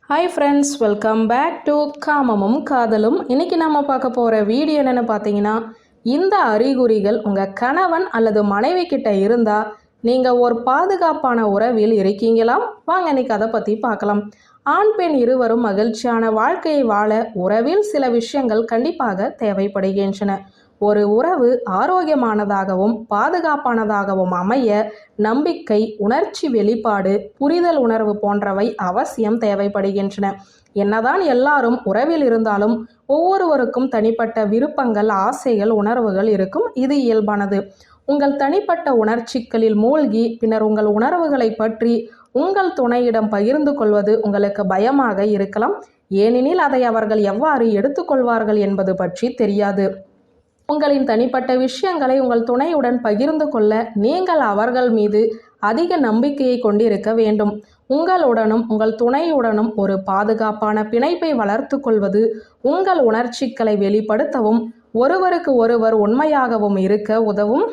Hi friends, welcome back to காமமும் காதலும். இன்றைக்கி நம்ம பார்க்க போகிற வீடியோ என்னென்னு பார்த்தீங்கன்னா, இந்த அறிகுறிகள் உங்கள் கணவன் அல்லது மனைவி கிட்ட இருந்தால் நீங்கள் ஒரு பாதுகாப்பான உறவில் இருக்கீங்களா? வாங்க இன்றைக்கி அதை பற்றி பார்க்கலாம். ஆண் பெண் இருவரும் மகிழ்ச்சியான வாழ்க்கையை வாழ உறவில் சில விஷயங்கள் கண்டிப்பாக தேவைப்படுகின்றன. ஒரு உறவு ஆரோக்கியமானதாகவும் பாதுகாப்பானதாகவும் அமைய நம்பிக்கை, உணர்ச்சி வெளிப்பாடு, புரிதல் உணர்வு போன்றவை அவசியம் தேவைப்படுகின்றன. என்னதான் எல்லாரும் உறவில் இருந்தாலும் ஒவ்வொருவருக்கும் தனிப்பட்ட விருப்பங்கள், ஆசைகள், உணர்வுகள் இருக்கும். இது இயல்பானது. உங்கள் தனிப்பட்ட உணர்ச்சிகளில் மூழ்கி பின்னர் உங்கள் உணர்வுகளை பற்றி உங்கள் துணையிடம் பகிர்ந்து கொள்வது உங்களுக்கு பயமாக இருக்கலாம். ஏனெனில் அதை அவர்கள் எவ்வாறு எடுத்துக்கொள்வார்கள் என்பது பற்றி தெரியாது. உங்களின் தனிப்பட்ட விஷயங்களை உங்கள் துணையுடன் பகிர்ந்து கொள்ள நீங்கள் அவர்கள் மீது அதிக நம்பிக்கையை கொண்டிருக்க வேண்டும். உங்களுடனும் உங்கள் துணையுடனும் ஒரு பாதுகாப்பான பிணைப்பை வளர்த்து கொள்வது உங்கள் உணர்ச்சிகளை வெளிப்படுத்தவும் ஒருவருக்கு ஒருவர் உண்மையாகவும் இருக்க உதவும்.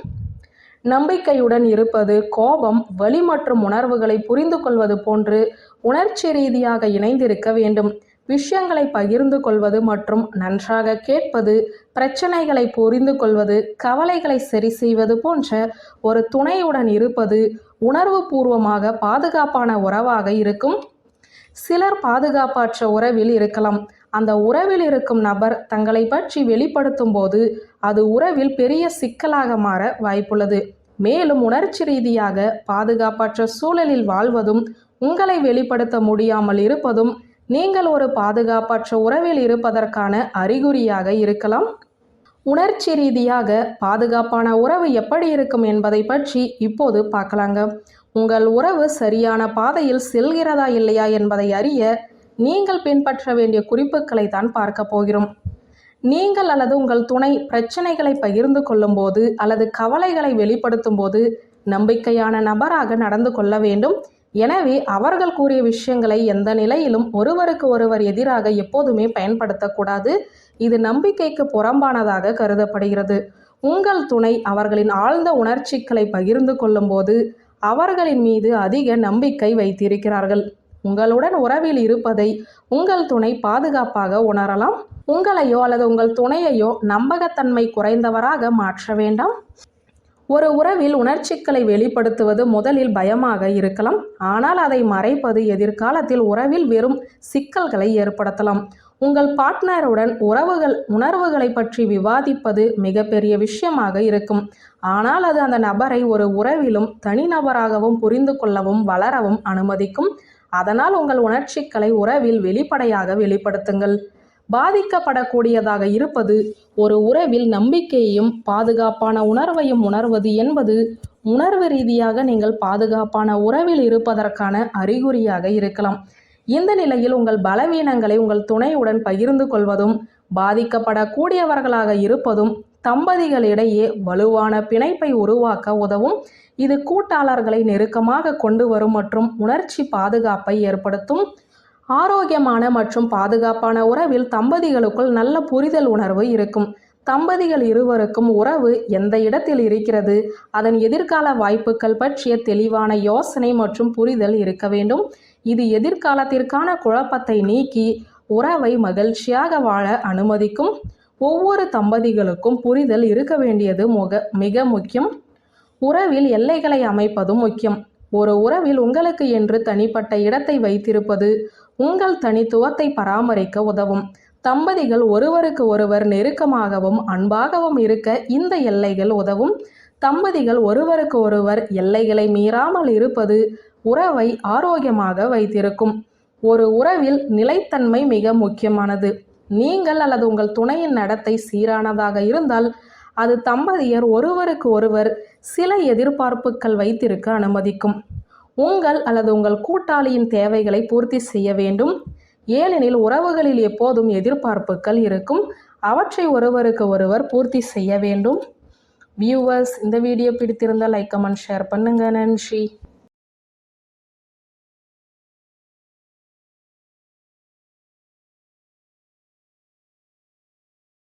நம்பிக்கையுடன் இருப்பது, கோபம், வலி மற்றும் உணர்வுகளை புரிந்து கொள்வது போன்று உணர்ச்சி ரீதியாக இணைந்திருக்க வேண்டும். விஷயங்களை பகிர்ந்து கொள்வது மற்றும் நன்றாக கேட்பது, பிரச்சனைகளை புரிந்து கொள்வது, கவலைகளை சரி செய்வது போன்ற ஒரு துணையுடன் இருப்பது உணர்வு பூர்வமாக பாதுகாப்பான உறவாக இருக்கும். சிலர் பாதுகாப்பற்ற உறவில் இருக்கலாம். அந்த உறவில் இருக்கும் நபர் தங்களை பற்றி வெளிப்படுத்தும் போது அது உறவில் பெரிய சிக்கலாக மாற வாய்ப்புள்ளது. மேலும் உணர்ச்சி ரீதியாக பாதுகாப்பற்ற சூழலில் வாழ்வதும் உங்களை வெளிப்படுத்த முடியாமல் இருப்பதும் நீங்கள் ஒரு பாதுகாப்பற்ற உறவில் இருப்பதற்கான அறிகுறியாக இருக்கலாம். உணர்ச்சி ரீதியாக பாதுகாப்பான உறவு எப்படி இருக்கும் என்பதை பற்றி இப்போது பார்க்கலாங்க. உங்கள் உறவு சரியான பாதையில் செல்கிறதா இல்லையா என்பதை அறிய நீங்கள் பின்பற்ற வேண்டிய குறிப்புகளை தான் பார்க்க போகிறோம். நீங்கள் அல்லது உங்கள் துணை பிரச்சனைகளை பகிர்ந்து கொள்ளும் போது அல்லது கவலைகளை வெளிப்படுத்தும் போது நம்பிக்கையான நபராக நடந்து கொள்ள வேண்டும். எனவே அவர்கள் கூறிய விஷயங்களை எந்த நிலையிலும் ஒருவருக்கு ஒருவர் எதிராக எப்போதுமே பயன்படுத்தக்கூடாது. இது நம்பிக்கைக்கு புறம்பானதாக கருதப்படுகிறது. உங்கள் துணை அவர்களின் ஆழ்ந்த உணர்ச்சிகளை பகிர்ந்து கொள்ளும் போது அவர்களின் மீது அதிக நம்பிக்கை வைத்திருக்கிறார்கள். உங்களுடன் உறவில் இருப்பதை உங்கள் துணை பாதுகாப்பாக உணரலாம். உங்களையோ அல்லது உங்கள் துணையையோ நம்பகத்தன்மை குறைந்தவராக மாற்ற வேண்டாம். ஒரு உறவில் உணர்ச்சிகளை வெளிப்படுத்துவது முதலில் பயமாக இருக்கலாம். ஆனால் அதை மறைப்பது எதிர்காலத்தில் உறவில் வெறும் சிக்கல்களை ஏற்படுத்தலாம். உங்கள் பார்ட்னருடன் உணர்வுகளை பற்றி விவாதிப்பது மிகப்பெரிய விஷயமாக இருக்கும். ஆனால் அது அந்த நபரை ஒரு உறவிலும் தனிநபராகவும் புரிந்து கொள்ளவும் வளரவும் அனுமதிக்கும். அதனால் உங்கள் உணர்ச்சிகளை உறவில் வெளிப்படையாக வெளிப்படுத்துங்கள். பாதிக்கப்படக்கூடியதாக இருப்பது ஒரு உறவில் நம்பிக்கையையும் பாதுகாப்பான உணர்வையும் உணர்வது என்பது உணர்வு ரீதியாக நீங்கள் பாதுகாப்பான உறவில் இருப்பதற்கான அறிகுறியாக இருக்கலாம். இந்த நிலையில் உங்கள் பலவீனங்களை உங்கள் துணையுடன் பகிர்ந்து கொள்வதும் பாதிக்கப்படக்கூடியவர்களாக இருப்பதும் தம்பதிகளிடையே வலுவான பிணைப்பை உருவாக்க உதவும். இது கூட்டாளர்களை நெருக்கமாக கொண்டு வரும் மற்றும் உணர்ச்சி பாதுகாப்பை ஏற்படுத்தும். ஆரோக்கியமான மற்றும் பாதுகாப்பான உறவில் தம்பதிகளுக்குள் நல்ல புரிதல் உணர்வு இருக்கும். தம்பதிகள் இருவருக்கும் உறவு எந்த இடத்தில் இருக்கிறது, அதன் எதிர்கால வாய்ப்புகள் பற்றிய தெளிவான யோசனை மற்றும் புரிதல் இருக்க வேண்டும். இது எதிர்காலத்திற்கான குழப்பத்தை நீக்கி உறவை மகிழ்ச்சியாக வாழ அனுமதிக்கும். ஒவ்வொரு தம்பதிகளுக்கும் புரிதல் இருக்க வேண்டியது மிக முக்கியம். உறவில் எல்லைகளை அமைப்பதும் முக்கியம். ஒரு உறவில் உங்களுக்கு என்று தனிப்பட்ட இடத்தை வைத்திருப்பது உங்கள் தனித்துவத்தை பராமரிக்க உதவும். தம்பதிகள் ஒருவருக்கு ஒருவர் நெருக்கமாகவும் அன்பாகவும் இருக்க இந்த எல்லைகள் உதவும். தம்பதிகள் ஒருவருக்கு ஒருவர் எல்லைகளை மீறாமல் இருப்பது உறவை ஆரோக்கியமாக வைத்திருக்கும். ஒரு உறவில் நிலைத்தன்மை மிக முக்கியமானது. நீங்கள் அல்லது உங்கள் துணையின் நடத்தை சீரானதாக இருந்தால் அது தம்பதியர் ஒருவருக்கு ஒருவர் சில எதிர்பார்ப்புகள் வைத்திருக்க அனுமதிக்கும். உங்கள் அல்லது உங்கள் கூட்டாளியின் தேவைகளை பூர்த்தி செய்ய வேண்டும். ஏனெனில் உறவுகளில் எப்போதும் எதிர்பார்ப்புகள் இருக்கும். அவற்றை ஒருவருக்கு ஒருவர் பூர்த்தி செய்ய வேண்டும். வியூவர்ஸ், இந்த வீடியோ பிடித்திருந்தால் லைக், கமெண்ட், ஷேர் பண்ணுங்க. நன்றி.